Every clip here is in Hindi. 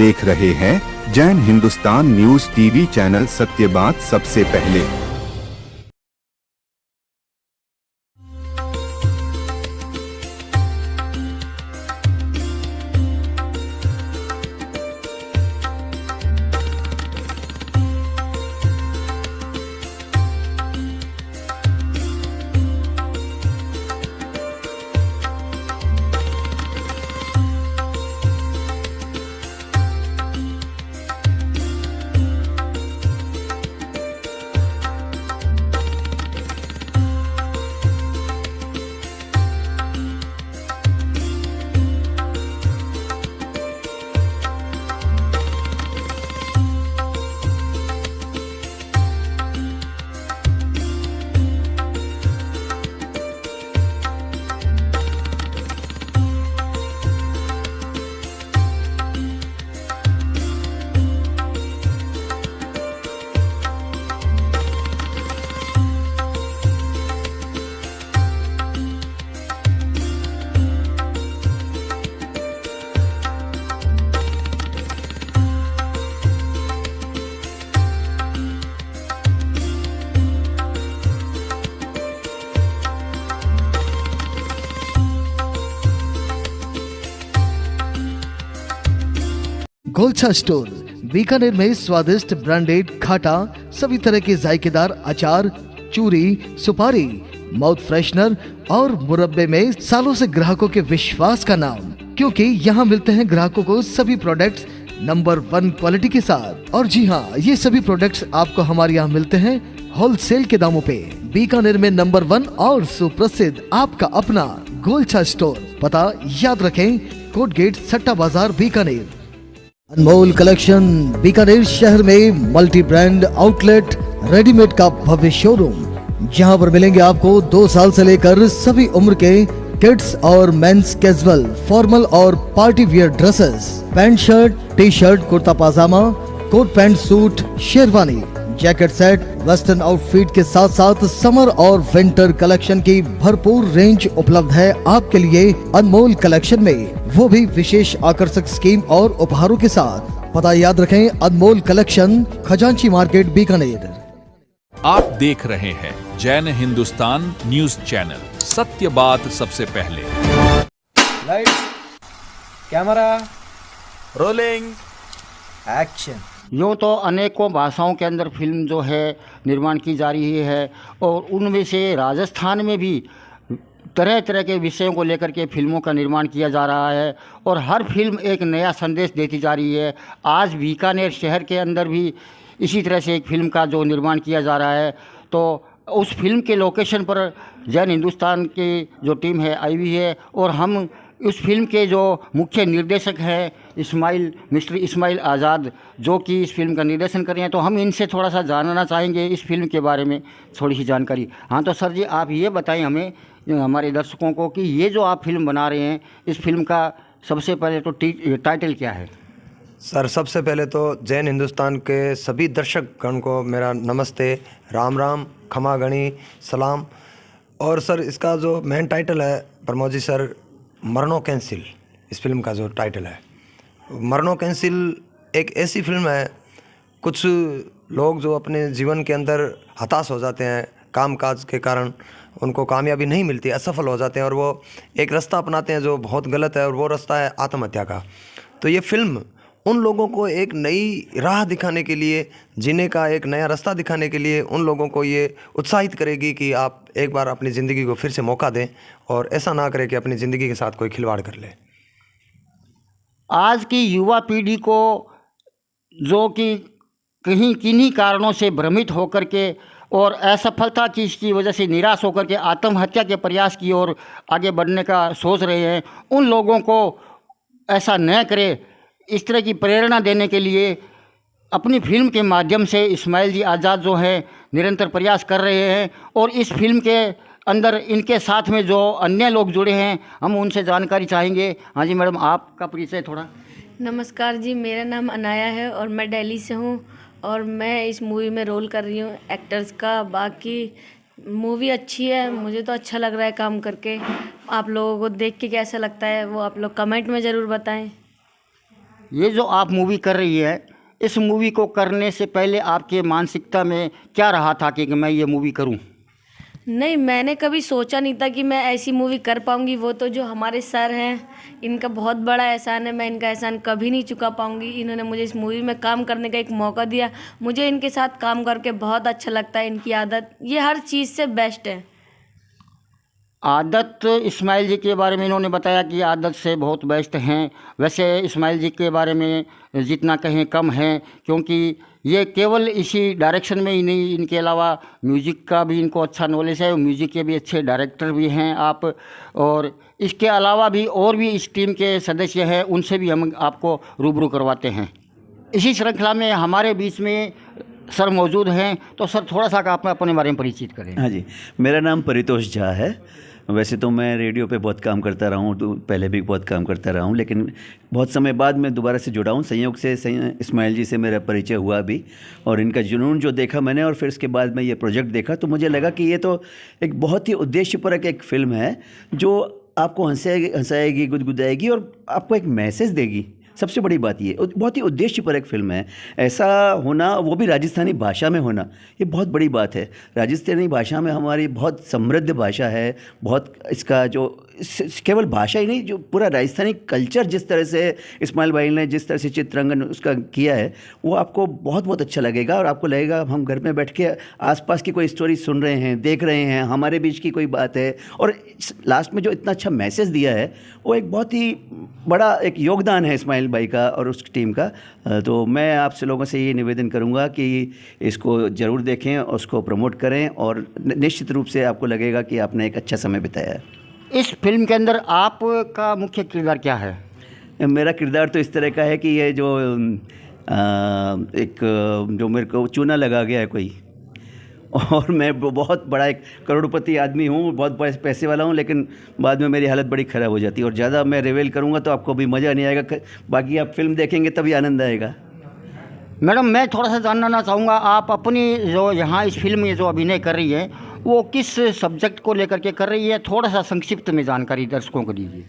देख रहे हैं Jain Hindustan news TV channel, सत्य बात सबसे पहले। गोलछा स्टोर बीकानेर में स्वादिष्ट ब्रांडेड खाटा, सभी तरह के जायकेदार अचार, चूरी, सुपारी, माउथ फ्रेशनर और मुरब्बे में सालों से ग्राहकों के विश्वास का नाम, क्योंकि यहाँ मिलते हैं ग्राहकों को सभी प्रोडक्ट्स नंबर 1 क्वालिटी के साथ। और जी हाँ, ये सभी प्रोडक्ट्स आपको हमारे यहाँ मिलते हैं होलसेल के दामों पे। बीकानेर में नंबर 1 और सुप्रसिद्ध आपका अपना गोलछा स्टोर, पता याद रखें, कोट गेट, सट्टा बाजार, बीकानेर। अनमोल कलेक्शन बीकानेर शहर में मल्टी ब्रांड आउटलेट, रेडीमेड का भव्य शोरूम, जहां पर मिलेंगे आपको 2 साल से लेकर सभी उम्र के किड्स और मेंस कैजुअल, फॉर्मल और party wear dresses, pant shirt, T-shirt, kurta pajama, coat pant suit, sherwani, jacket set, western outfit के साथ साथ समर और विंटर कलेक्शन की भरपूर रेंज उपलब्ध है आपके लिए अनमोल कलेक्शन में, वो भी विशेष आकर्षक स्कीम और उपहारों के साथ। पता याद रखें, अनमोल कलेक्शन, खजांची मार्केट, बीकानेर। आप देख रहे हैं जैन हिंदुस्तान न्यूज चैनल, सत्य बात सबसे पहले। Light, camera, rolling, action. यूँ तो अनेकों भाषाओं के अंदर फिल्म जो है निर्माण की जा रही है, और उनमें से राजस्थान में भी तरह तरह के विषयों को लेकर के फिल्मों का निर्माण किया जा रहा है, और हर फिल्म एक नया संदेश देती जा रही है। आज बीकानेर शहर के अंदर भी इसी तरह से एक फिल्म का जो निर्माण किया जा रहा है, तो उस फिल्म के लोकेशन पर जैन हिंदुस्तान की जो टीम है आई हुई है, और हम उस फिल्म के जो मुख्य निर्देशक हैं मिस्टर इस्माइल आज़ाद, जो कि इस फिल्म का निर्देशन कर रहे हैं, तो हम इनसे थोड़ा सा जानना चाहेंगे इस फिल्म के बारे में थोड़ी सी जानकारी। हाँ, तो सर जी, आप ये बताएं हमें, हमारे दर्शकों को, कि ये जो आप फिल्म बना रहे हैं, इस फिल्म का सबसे पहले तो टाइटल क्या है? सर, सबसे पहले तो जैन हिंदुस्तान के सभी दर्शक गण को मेरा नमस्ते, राम राम, खमा गणी, सलाम। और सर, इसका जो मेन टाइटल है प्रमोद जी सर, मरनो कैंसिल, इस फिल्म का जो टाइटल है। मरनो कैंसिल एक ऐसी फिल्म है, कुछ लोग जो अपने जीवन के अंदर हताश हो जाते हैं, कामकाज के कारण उनको कामयाबी नहीं मिलती, असफल हो जाते हैं, और वो एक रास्ता अपनाते हैं जो बहुत गलत है, और वो रास्ता है आत्महत्या का। तो ये फिल्म उन लोगों को एक नई राह दिखाने के लिए, जीने का एक नया रास्ता दिखाने के लिए उन लोगों को ये उत्साहित करेगी कि आप एक बार अपनी ज़िंदगी को फिर से मौका दें, और ऐसा ना करें कि अपनी ज़िंदगी के साथ कोई खिलवाड़ कर ले। आज की युवा पीढ़ी को, जो कि कहीं किन्हीं कारणों से भ्रमित होकर के और असफलता की इसकी वजह से निराश होकर के आत्महत्या के प्रयास की ओर आगे बढ़ने का सोच रहे हैं, उन लोगों को ऐसा न करे, इस तरह की प्रेरणा देने के लिए अपनी फिल्म के माध्यम से इस्माइल जी आज़ाद जो हैं निरंतर प्रयास कर रहे हैं। और इस फिल्म के अंदर इनके साथ में जो अन्य लोग जुड़े हैं, हम उनसे जानकारी चाहेंगे। हाँ जी मैडम, आपका परिचय थोड़ा। नमस्कार जी, मेरा नाम अनाया है और मैं दिल्ली से हूँ, और मैं इस मूवी में रोल कर रही हूँ एक्टर्स का। बाकी मूवी अच्छी है, मुझे तो अच्छा लग रहा है काम करके। आप लोगों को देख के कैसा लगता है वो आप लोग कमेंट में ज़रूर बताएं। ये जो आप मूवी कर रही है, इस मूवी को करने से पहले आपके मानसिकता में क्या रहा था कि मैं ये मूवी करूं? नहीं, मैंने कभी सोचा नहीं था कि मैं ऐसी मूवी कर पाऊंगी। वो तो जो हमारे सर हैं, इनका बहुत बड़ा एहसान है, मैं इनका एहसान कभी नहीं चुका पाऊंगी। इन्होंने मुझे इस मूवी में काम करने का एक मौका दिया। मुझे इनके साथ काम करके बहुत अच्छा लगता है। इनकी आदत, ये हर चीज़ से बेस्ट है। आदत, इस्माइल जी के बारे में इन्होंने बताया कि आदत से बहुत बेस्ट हैं। वैसे इस्माइल जी के बारे में जितना कहें कम है, क्योंकि ये केवल इसी डायरेक्शन में ही नहीं, इनके अलावा म्यूज़िक का भी इनको अच्छा नॉलेज है, म्यूज़िक के भी अच्छे डायरेक्टर भी हैं आप। और इसके अलावा भी और भी इस टीम के सदस्य हैं, उनसे भी हम आपको रूबरू करवाते हैं। इसी श्रृंखला में हमारे बीच में सर मौजूद हैं, तो सर थोड़ा सा आप अपने बारे में परिचित करें। हाँ जी, मेरा नाम परितोष झा है। वैसे तो मैं रेडियो पे बहुत काम करता रहा हूँ, तो पहले भी बहुत काम करता रहा हूँ, लेकिन बहुत समय बाद मैं दोबारा से जुड़ा हूँ। संयोग से इस्माइल जी से मेरा परिचय हुआ भी, और इनका जुनून जो देखा मैंने, और फिर उसके बाद मैं ये प्रोजेक्ट देखा, तो मुझे लगा कि ये तो एक बहुत ही उद्देश्यपरक एक फ़िल्म है जो आपको हंसाएगी, गुदगुदाएगी और आपको एक मैसेज देगी। सबसे बड़ी बात ये बहुत ही उद्देश्यपरक फिल्म है। ऐसा होना, वो भी राजस्थानी भाषा में होना, ये बहुत बड़ी बात है। राजस्थानी भाषा में हमारी बहुत समृद्ध भाषा है, बहुत इसका जो केवल भाषा ही नहीं, जो पूरा राजस्थानी कल्चर जिस तरह से इस्माइल भाई ने जिस तरह से चित्रंगन उसका किया है, वो आपको बहुत बहुत अच्छा लगेगा। और आपको लगेगा हम घर में बैठ के आसपास की कोई स्टोरी सुन रहे हैं, देख रहे हैं, हमारे बीच की कोई बात है। और लास्ट में जो इतना अच्छा मैसेज दिया है, वो एक बहुत ही बड़ा एक योगदान है इस्माइल भाई का और उस टीम का। तो मैं आपसे लोगों से ये निवेदन करूँगा कि इसको ज़रूर देखें और उसको प्रमोट करें, और निश्चित रूप से आपको लगेगा कि आपने एक अच्छा समय बिताया है। इस फिल्म के अंदर आपका मुख्य किरदार क्या है? मेरा किरदार तो इस तरह का है कि ये जो जो मेरे को चूना लगा गया है कोई, और मैं बहुत बड़ा एक करोड़पति आदमी हूँ, बहुत पैसे वाला हूँ, लेकिन बाद में मेरी हालत बड़ी ख़राब हो जाती है। और ज़्यादा मैं रिवील करूँगा तो आपको भी मज़ा नहीं आएगा, बाकी आप फिल्म देखेंगे तभी आनंद आएगा। मैडम, मैं थोड़ा सा जानना चाहूँगा, आप अपनी जो यहाँ इस फिल्म में जो अभिनय कर रही है, वो किस सब्जेक्ट को लेकर के कर रही है? थोड़ा सा संक्षिप्त में जानकारी दर्शकों को दीजिए।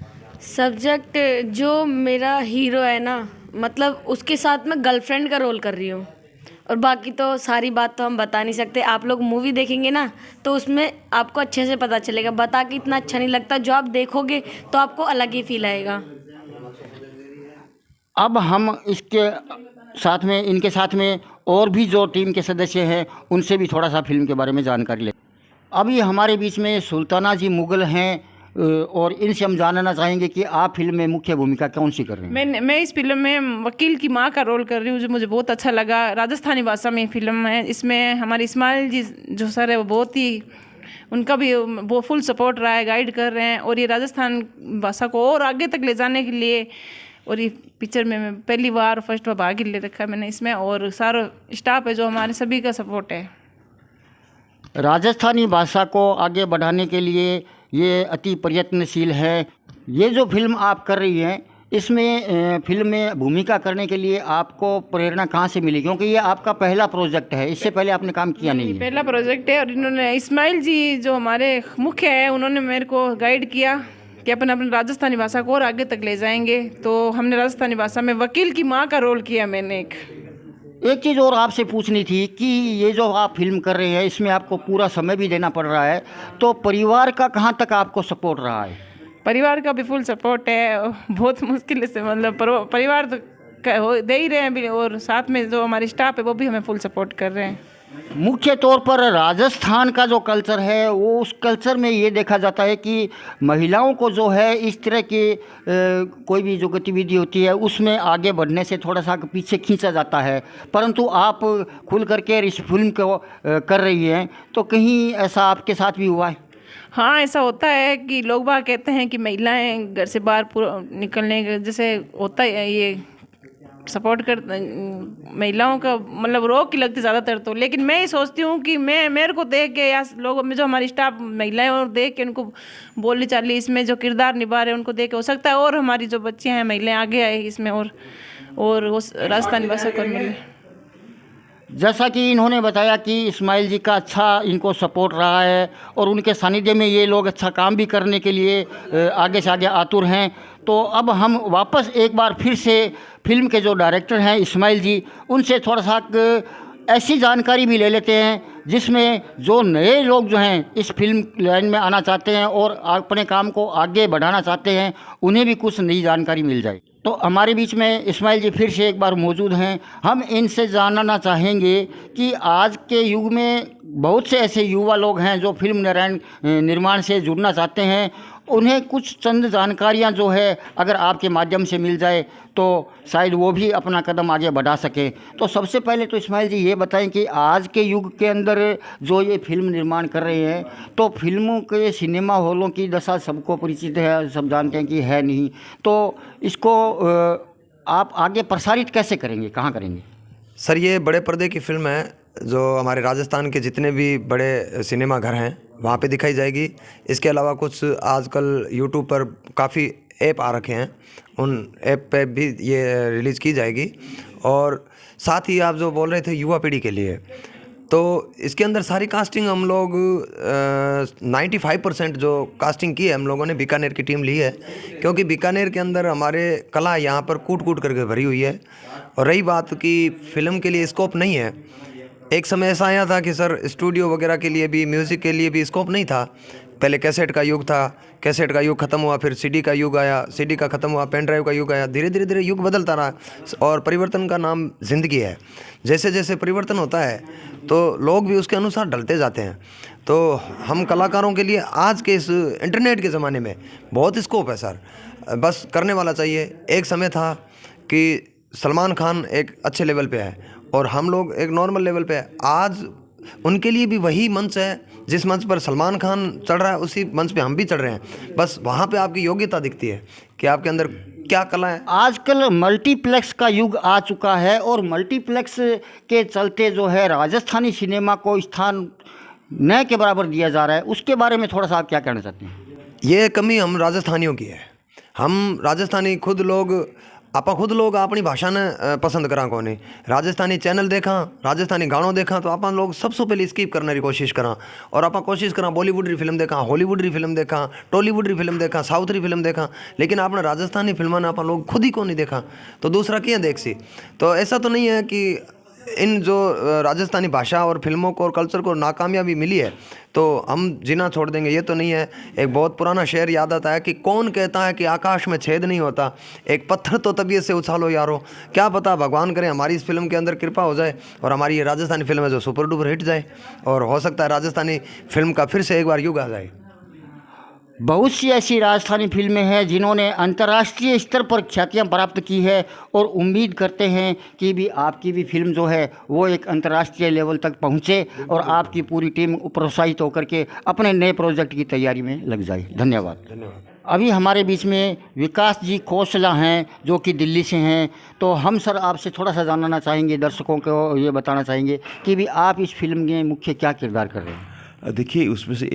सब्जेक्ट, जो मेरा हीरो है ना, मतलब उसके साथ मैं गर्लफ्रेंड का रोल कर रही हूँ। और बाकी तो सारी बात तो हम बता नहीं सकते। आप लोग मूवी देखेंगे ना, तो उसमें आपको अच्छे से पता चलेगा। बता के इतना अच्छा नहीं लगता, जो आप देखोगे तो आपको अलग ही फील आएगा। अब हम इसके साथ में, इनके साथ में और भी जो टीम के सदस्य हैं, उनसे भी थोड़ा सा फिल्म के बारे में जानकारी लें। अभी हमारे बीच में सुल्ताना जी मुगल हैं, और इनसे हम जानना चाहेंगे कि आप फिल्म में मुख्य भूमिका कौन सी कर रहे हैं? मैं इस फिल्म में वकील की माँ का रोल कर रही हूँ, जो मुझे बहुत अच्छा लगा। राजस्थानी भाषा में फिल्म है। इसमें हमारे इस्माइल जी जो सर है, वो बहुत ही, उनका भी वो फुल सपोर्ट रहा है, गाइड कर रहे हैं। और ये राजस्थान भाषा को और आगे तक ले जाने के लिए, और ये पिक्चर में मैं पहली बार फर्स्ट बार भाग ले रखा है मैंने इसमें, और सारा स्टाफ है जो हमारे सभी का सपोर्ट है। राजस्थानी भाषा को आगे बढ़ाने के लिए ये अति प्रयत्नशील है। ये जो फिल्म आप कर रही हैं, इसमें फिल्म में भूमिका करने के लिए आपको प्रेरणा कहाँ से मिली? क्योंकि ये आपका पहला प्रोजेक्ट है, इससे पहले आपने काम किया नहीं है। पहला प्रोजेक्ट है, और इन्होंने इस्माइल जी जो हमारे मुख्य है, उन्होंने मेरे को गाइड किया कि अपने राजस्थानी भाषा को और आगे तक ले जाएंगे। तो हमने राजस्थानी भाषा में वकील की माँ का रोल किया मैंने। एक चीज़ और आपसे पूछनी थी कि ये जो आप फिल्म कर रहे हैं, इसमें आपको पूरा समय भी देना पड़ रहा है, तो परिवार का कहाँ तक आपको सपोर्ट रहा है? परिवार का भी फुल सपोर्ट है। बहुत मुश्किल से, मतलब परिवार तो दे ही रहे हैं, और साथ में जो हमारी स्टाफ है वो भी हमें फुल सपोर्ट कर रहे हैं। मुख्य तौर पर राजस्थान का जो कल्चर है, वो उस कल्चर में ये देखा जाता है कि महिलाओं को जो है इस तरह की कोई भी जो गतिविधि होती है, उसमें आगे बढ़ने से थोड़ा सा पीछे खींचा जाता है। परंतु आप खुल करके इस फिल्म को कर रही हैं, तो कहीं ऐसा आपके साथ भी हुआ है? हाँ, ऐसा होता है कि लोग बाग कहते हैं कि महिलाएं घर से बाहर निकलने जैसे होता है, ये सपोर्ट कर महिलाओं का मतलब रोक की लगती ज़्यादातर तो। लेकिन मैं ये सोचती हूँ कि मेरे को देख के या लोगों में जो हमारी स्टाफ महिलाएं और देख के उनको बोली चाली इसमें जो किरदार निभा रहे हैं, उनको देख के हो सकता है और हमारी जो बच्चियाँ हैं महिलाएं आगे आए इसमें, और उस राजस्थानी भाषा को मिले। जैसा कि इन्होंने बताया कि इस्माइल जी का अच्छा इनको सपोर्ट रहा है, और उनके सानिध्य में ये लोग अच्छा काम भी करने के लिए आगे से आगे आतुर हैं। तो अब हम वापस एक बार फिर से फिल्म के जो डायरेक्टर हैं इस्माइल जी, उनसे थोड़ा सा ऐसी जानकारी भी ले लेते हैं जिसमें जो नए लोग जो हैं इस फिल्म लाइन में आना चाहते हैं और अपने काम को आगे बढ़ाना चाहते हैं, उन्हें भी कुछ नई जानकारी मिल जाए। तो हमारे बीच में इस्माइल जी फिर से एक बार मौजूद हैं। हम इनसे जानना चाहेंगे कि आज के युग में बहुत से ऐसे युवा लोग हैं जो फिल्म निर्माण से जुड़ना चाहते हैं, उन्हें कुछ चंद जानकारियां जो है अगर आपके माध्यम से मिल जाए तो शायद वो भी अपना कदम आगे बढ़ा सकें। तो सबसे पहले तो इस्माइल जी ये बताएं कि आज के युग के अंदर जो ये फिल्म निर्माण कर रहे हैं, तो फिल्मों के सिनेमा हॉलों की दशा सबको परिचित है, सब जानते हैं कि है नहीं, तो इसको आप आगे प्रसारित कैसे करेंगे, कहाँ करेंगे? सर, ये बड़े पर्दे की फिल्म है जो हमारे राजस्थान के जितने भी बड़े सिनेमा घर हैं वहाँ पे दिखाई जाएगी। इसके अलावा कुछ आजकल यूट्यूब पर काफ़ी ऐप आ रखे हैं, उन ऐप पे भी ये रिलीज़ की जाएगी। और साथ ही आप जो बोल रहे थे युवा पीढ़ी के लिए, तो इसके अंदर सारी कास्टिंग हम लोग 95% जो कास्टिंग की है हम लोगों ने बीकानेर की टीम ली है, क्योंकि बीकानेर के अंदर हमारे कला यहाँ पर कूट कूट करके भरी हुई है। और रही बात कि फ़िल्म के लिए स्कोप नहीं है, एक समय ऐसा आया था कि सर स्टूडियो वगैरह के लिए भी, म्यूज़िक के लिए भी स्कोप नहीं था। पहले कैसेट का युग था, कैसेट का युग ख़त्म हुआ, फिर सीडी का युग आया, सीडी का ख़त्म हुआ, पेन ड्राइव का युग आया, धीरे धीरे धीरे युग बदलता रहा। और परिवर्तन का नाम ज़िंदगी है। जैसे जैसे परिवर्तन होता है तो लोग भी उसके अनुसार ढलते जाते हैं। तो हम कलाकारों के लिए आज के इस इंटरनेट के ज़माने में बहुत स्कोप है सर, बस करने वाला चाहिए। एक समय था कि सलमान खान एक अच्छे लेवल पे है और हम लोग एक नॉर्मल लेवल पे है। आज उनके लिए भी वही मंच है, जिस मंच पर सलमान खान चढ़ रहा है उसी मंच पे हम भी चढ़ रहे हैं। बस वहाँ पे आपकी योग्यता दिखती है कि आपके अंदर क्या कला है। आजकल मल्टीप्लेक्स का युग आ चुका है और मल्टीप्लेक्स के चलते जो है राजस्थानी सिनेमा को स्थान न के बराबर दिया जा रहा है, उसके बारे में थोड़ा सा आप क्या कहना चाहते हैं? ये कमी हम राजस्थानियों की है। हम राजस्थानी खुद लोग अपनी भाषा ने पसंद करा को नहीं। राजस्थानी चैनल देखा, राजस्थानी गानों देखा तो आप लोग सबसे पहले स्किप करने की कोशिश करा, और आप कोशिश करा बॉलीवुड री फिल्म देखा, हॉलीवुड री फिल्म देखा, टॉलीवुड री फिल्म देखा, साउथ री फिल्म देखा, लेकिन आपने राजस्थानी फिल्म ने आप लोग खुद ही को नहीं देखा, तो दूसरा क्या देख सी। तो ऐसा तो नहीं है कि इन जो राजस्थानी भाषा और फिल्मों को और कल्चर को नाकामयाबी मिली है तो हम जीना छोड़ देंगे, ये तो नहीं है। एक बहुत पुराना शेर याद आता है कि कौन कहता है कि आकाश में छेद नहीं होता, एक पत्थर तो तबीयत से उछालो यारो। क्या पता भगवान करे हमारी इस फिल्म के अंदर कृपा हो जाए और हमारी ये राजस्थानी फिल्म है जो सुपर डुपर हिट जाए, और हो सकता है राजस्थानी फिल्म का फिर से एक बार युग आ जाए। बहुत सी ऐसी राजस्थानी फिल्में हैं जिन्होंने अंतर्राष्ट्रीय स्तर पर ख्यातियाँ प्राप्त की है और उम्मीद करते हैं कि भी आपकी भी फिल्म जो है वो एक अंतर्राष्ट्रीय लेवल तक पहुँचे और आपकी पूरी टीम प्रोत्साहित होकर के अपने नए प्रोजेक्ट की तैयारी में लग जाए। धन्यवाद। अभी हमारे बीच में विकास जी कौशला हैं जो कि दिल्ली से हैं, तो हम सर आपसे थोड़ा सा जानना चाहेंगे, दर्शकों को ये बताना चाहेंगे कि भी आप इस फिल्म में मुख्य क्या किरदार कर रहे हैं? देखिए, उसमें से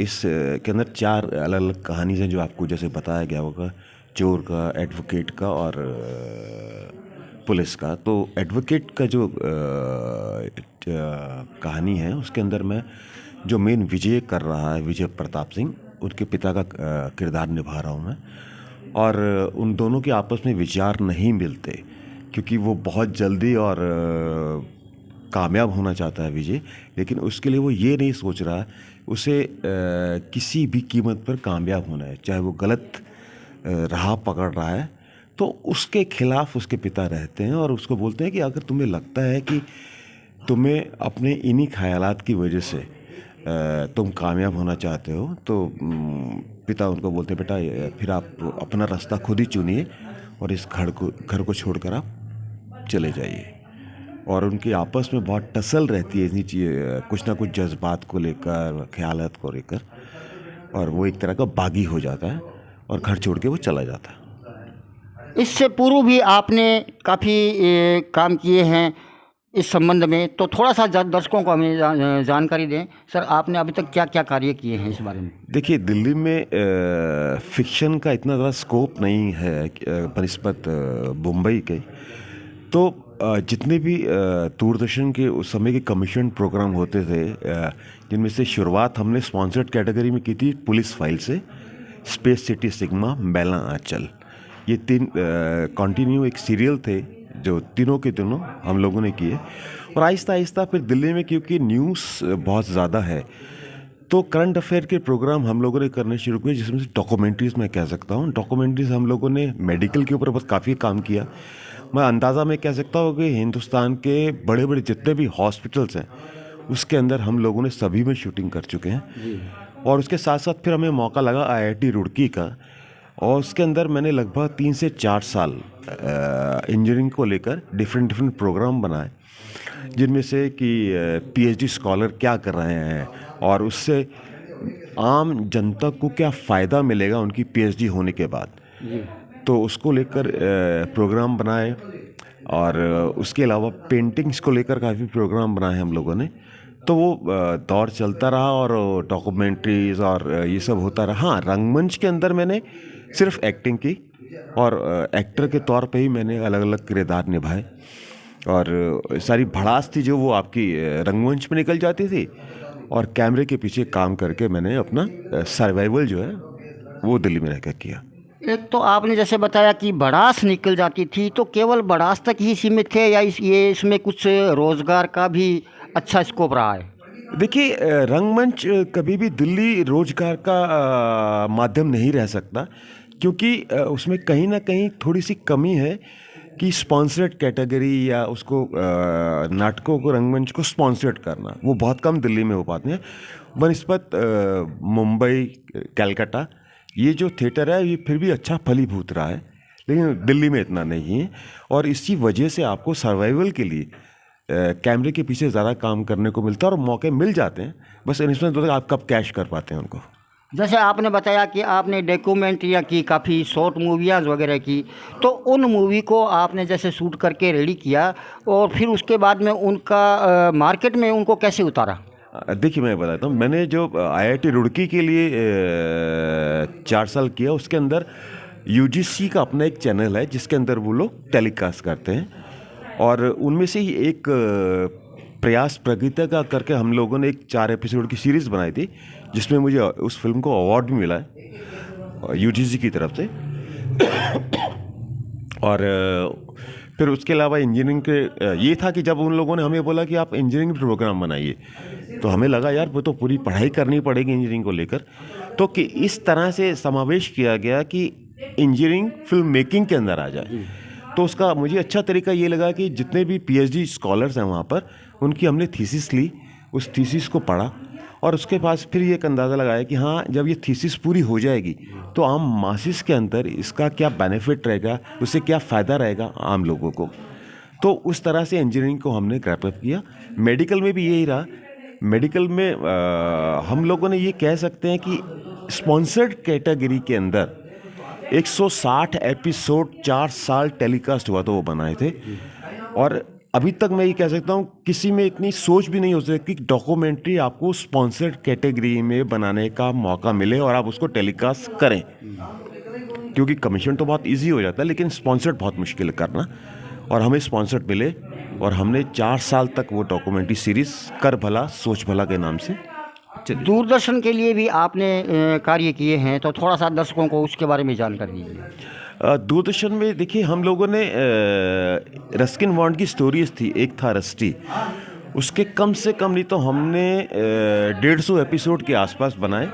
इस के अंदर 4 अलग अलग कहानी हैं जो आपको जैसे बताया गया होगा, चोर का, एडवोकेट का और पुलिस का। तो एडवोकेट का जो कहानी है उसके अंदर में जो मेन विजय कर रहा है, विजय प्रताप सिंह, उनके पिता का किरदार निभा रहा हूँ मैं। और उन दोनों के आपस में विचार नहीं मिलते क्योंकि वो बहुत जल्दी और कामयाब होना चाहता है विजय, लेकिन उसके लिए वो ये नहीं सोच रहा है उसे किसी भी कीमत पर कामयाब होना है, चाहे वो गलत राह पकड़ रहा है तो उसके खिलाफ उसके पिता रहते हैं और उसको बोलते हैं कि अगर तुम्हें लगता है कि तुम्हें अपने इन्हीं ख्यालात की वजह से तुम कामयाब होना चाहते हो तो पिता उनको बोलते हैं बेटा फिर आप अपना रास्ता खुद ही चुनिए और इस घर को छोड़कर आप चले जाइए। और उनकी आपस में बहुत टसल रहती है इतनी कुछ ना कुछ जज्बात को लेकर, ख्यालात को लेकर, और वो एक तरह का बागी हो जाता है और घर छोड़ के वो चला जाता है। इससे पूर्व भी आपने काफ़ी काम किए हैं इस संबंध में, तो थोड़ा सा दर्शकों को हमें जानकारी दें। सर, आपने अभी तक क्या क्या कार्य किए हैं इस बारे में? देखिए, दिल्ली में फिक्शन का इतना ज़्यादा स्कोप नहीं है बनिस्बत मुंबई के, तो जितने भी दूरदर्शन के उस समय के कमीशन प्रोग्राम होते थे, जिनमें से शुरुआत हमने स्पॉन्सर्ड कैटेगरी में की थी पुलिस फाइल से, स्पेस सिटी सिग्मा, बेला आंचल, ये 3 कंटिन्यू एक सीरियल थे जो तीनों के तीनों हम लोगों ने किए। और आहिस्ता आहिस्ता फिर दिल्ली में क्योंकि न्यूज़ बहुत ज़्यादा है तो करंट अफेयर के प्रोग्राम हम लोगों ने करने शुरू किए, जिसमें से डॉक्यूमेंट्रीज़ मैं कह सकता हूँ। डॉक्यूमेंट्रीज़ हम लोगों ने मेडिकल के ऊपर बहुत काफ़ी काम किया। मैं अंदाज़ा में कह सकता हूँ कि हिंदुस्तान के बड़े बड़े जितने भी हॉस्पिटल्स हैं उसके अंदर हम लोगों ने सभी में शूटिंग कर चुके हैं। और उसके साथ साथ फिर हमें मौका लगा IIT रुड़की का, और उसके अंदर मैंने लगभग 3 से 4 साल इंजीनियरिंग को लेकर डिफरेंट प्रोग्राम बनाए, जिनमें से कि PhD स्कॉलर क्या कर रहे हैं और उससे आम जनता को क्या फ़ायदा मिलेगा उनकी PhD होने के बाद, तो उसको लेकर प्रोग्राम बनाए। और उसके अलावा पेंटिंग्स को लेकर काफ़ी प्रोग्राम बनाए हम लोगों ने। तो वो दौर चलता रहा और डॉक्यूमेंट्रीज़ और ये सब होता रहा। हाँ, रंगमंच के अंदर मैंने सिर्फ एक्टिंग की और एक्टर के तौर पे ही मैंने अलग अलग किरदार निभाए। और सारी भड़ास थी जो वो आपकी रंगमंच में निकल जाती थी, और कैमरे के पीछे काम करके मैंने अपना सर्वाइवल जो है वो दिल्ली में रहकर किया। एक तो आपने जैसे बताया कि भड़ास निकल जाती थी, तो केवल भड़ास तक ही सीमित थे या इसमें कुछ रोज़गार का भी अच्छा स्कोप रहा है? देखिए, रंगमंच कभी भी दिल्ली रोजगार का माध्यम नहीं रह सकता, क्योंकि उसमें कहीं ना कहीं थोड़ी सी कमी है कि स्पॉन्सर्ड कैटेगरी या उसको नाटकों को, रंगमंच को स्पॉन्सर्ड करना वो बहुत कम दिल्ली में हो पाते हैं। बनस्पत मुंबई, कलकत्ता ये जो थिएटर है ये फिर भी अच्छा फलीभूत रहा है, लेकिन दिल्ली में इतना नहीं है। और इसी वजह से आपको सर्वाइवल के लिए कैमरे के पीछे ज़्यादा काम करने को मिलता है और मौके मिल जाते हैं, बस इसमें तो आप कब कैश कर पाते हैं उनको। जैसे आपने बताया कि आपने डॉक्यूमेंट्रियाँ की, काफ़ी शॉर्ट मूवियाँ वगैरह की, तो उन मूवी को आपने जैसे शूट करके रेडी किया और फिर उसके बाद में उनका मार्केट में उनको कैसे उतारा? देखिए, मैं बताता हूँ, मैंने जो IIT रुड़की के लिए 4 साल किया, उसके अंदर UGC का अपना एक चैनल है जिसके अंदर वो लोग टेलीकास्ट करते हैं, और उनमें से ही एक प्रयास प्रगति का करके हम लोगों ने एक 4 एपिसोड की सीरीज़ बनाई थी, जिसमें मुझे उस फिल्म को अवार्ड भी मिला है UGC की तरफ से। और फिर उसके अलावा इंजीनियरिंग के ये था कि जब उन लोगों ने हमें बोला कि आप इंजीनियरिंग प्रोग्राम बनाइए, तो हमें लगा यार वो तो पूरी पढ़ाई करनी पड़ेगी इंजीनियरिंग को लेकर, तो कि इस तरह से समावेश किया गया कि इंजीनियरिंग फिल्म मेकिंग के अंदर आ जाए। तो उसका मुझे अच्छा तरीका ये लगा कि जितने भी PhD स्कॉलर्स हैं वहाँ पर, उनकी हमने थीसिस ली, उस थीसिस को पढ़ा और उसके पास फिर ये एक अंदाज़ा लगाया कि हाँ, जब ये थीसिस पूरी हो जाएगी तो आम मासिस के अंदर इसका क्या बेनिफिट रहेगा, उससे क्या फ़ायदा रहेगा आम लोगों को। तो उस तरह से इंजीनियरिंग को हमने ग्रैप अप किया। मेडिकल में भी यही रहा। मेडिकल में हम लोगों ने ये कह सकते हैं कि स्पॉन्सर्ड कैटेगरी के अंदर 160 एपिसोड 4 साल टेलीकास्ट हुआ तो वो बनाए थे। और अभी तक मैं ये कह सकता हूँ किसी में इतनी सोच भी नहीं हो सकती कि डॉक्यूमेंट्री आपको स्पॉन्सर्ड कैटेगरी में बनाने का मौका मिले और आप उसको टेलीकास्ट करें, क्योंकि कमीशन तो बहुत इजी हो जाता है, लेकिन स्पॉन्सर्ड बहुत मुश्किल है करना। और हमें स्पॉन्सर्ड मिले और हमने 4 साल तक वो डॉक्यूमेंट्री सीरीज़ कर भला सोच भला के नाम से। दूरदर्शन के लिए भी आपने कार्य किए हैं, तो थोड़ा सा दर्शकों को उसके बारे में जानकारी दीजिए। दूरदर्शन में देखिए, हम लोगों ने रस्किन बॉन्ड की स्टोरीज थी, एक था रस्टी, उसके कम से कम नहीं तो हमने 150 एपिसोड के आसपास बनाए।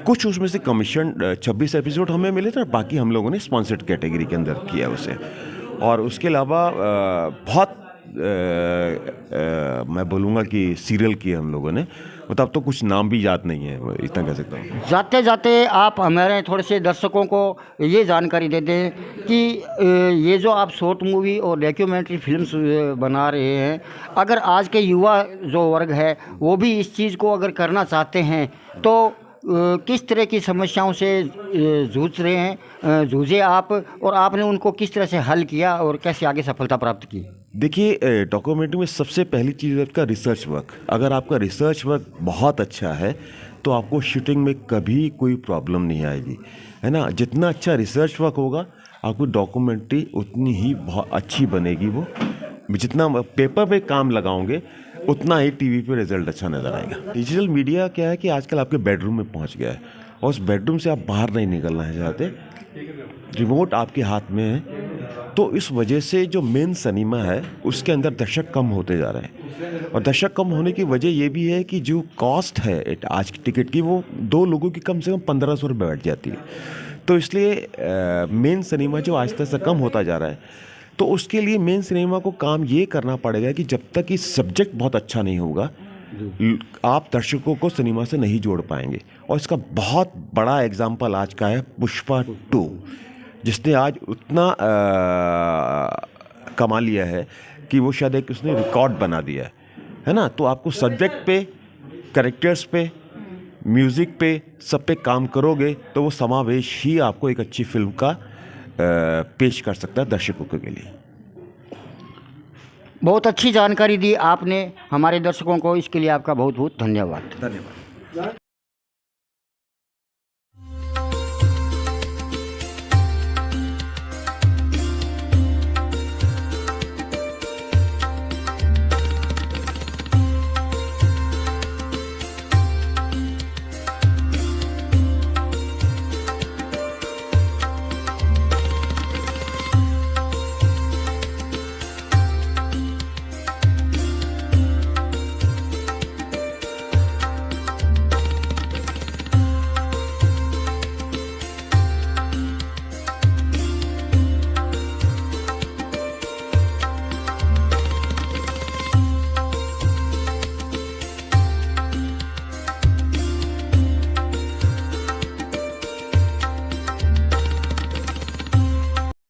कुछ उसमें से कमीशन 26 एपिसोड हमें मिले थे और बाकी हम लोगों ने स्पॉन्सर्ड कैटेगरी के अंदर किया उसे। और उसके अलावा बहुत मैं बोलूँगा कि सीरियल किए हम लोगों ने, मतलब अब तो कुछ नाम भी याद नहीं है, इतना कह सकता हूँ। जाते जाते आप हमारे थोड़े से दर्शकों को ये जानकारी दे दें कि ये जो आप शॉर्ट मूवी और डॉक्यूमेंट्री फिल्म्स बना रहे हैं, अगर आज के युवा जो वर्ग है वो भी इस चीज़ को अगर करना चाहते हैं तो किस तरह की समस्याओं से जूझ रहे हैं, जूझे आप, और आपने उनको किस तरह से हल किया और कैसे आगे सफलता प्राप्त की? देखिए, डॉक्यूमेंट्री में सबसे पहली चीज़ है आपका रिसर्च वर्क। अगर आपका रिसर्च वर्क बहुत अच्छा है तो आपको शूटिंग में कभी कोई प्रॉब्लम नहीं आएगी, है ना। जितना अच्छा रिसर्च वर्क होगा आपको डॉक्यूमेंट्री उतनी ही बहुत अच्छी बनेगी। वो जितना पेपर पे काम लगाओगे उतना ही टीवी पे रिजल्ट अच्छा नज़र आएगा। डिजिटल मीडिया क्या है कि आजकल आपके बेडरूम में पहुंच गया है और उस बेडरूम से आप बाहर नहीं निकलना है चाहते, रिमोट आपके हाथ में है, तो इस वजह से जो मेन सिनेमा है उसके अंदर दर्शक कम होते जा रहे हैं। और दर्शक कम होने की वजह ये भी है कि जो कॉस्ट है आज की टिकट की, वो 2 लोगों की कम से कम 1500 रुपये बैठ जाती है। तो इसलिए मेन सिनेमा जो आहिस्ता आहिस्ता कम होता जा रहा है, तो उसके लिए मेन सिनेमा को काम ये करना पड़ेगा कि जब तक ये सब्जेक्ट बहुत अच्छा नहीं होगा, आप दर्शकों को सिनेमा से नहीं जोड़ पाएंगे। और इसका बहुत बड़ा एग्जाम्पल आज का है पुष्पा 2, जिसने आज उतना कमा लिया है कि वो शायद एक उसने रिकॉर्ड बना दिया है ना। तो आपको सब्जेक्ट पे, कैरेक्टर्स पे, म्यूज़िक पे, सब पे काम करोगे तो वो समावेश ही आपको एक अच्छी फिल्म का पेश कर सकता है दर्शकों के लिए। बहुत अच्छी जानकारी दी आपने हमारे दर्शकों को, इसके लिए आपका बहुत बहुत धन्यवाद। धन्यवाद।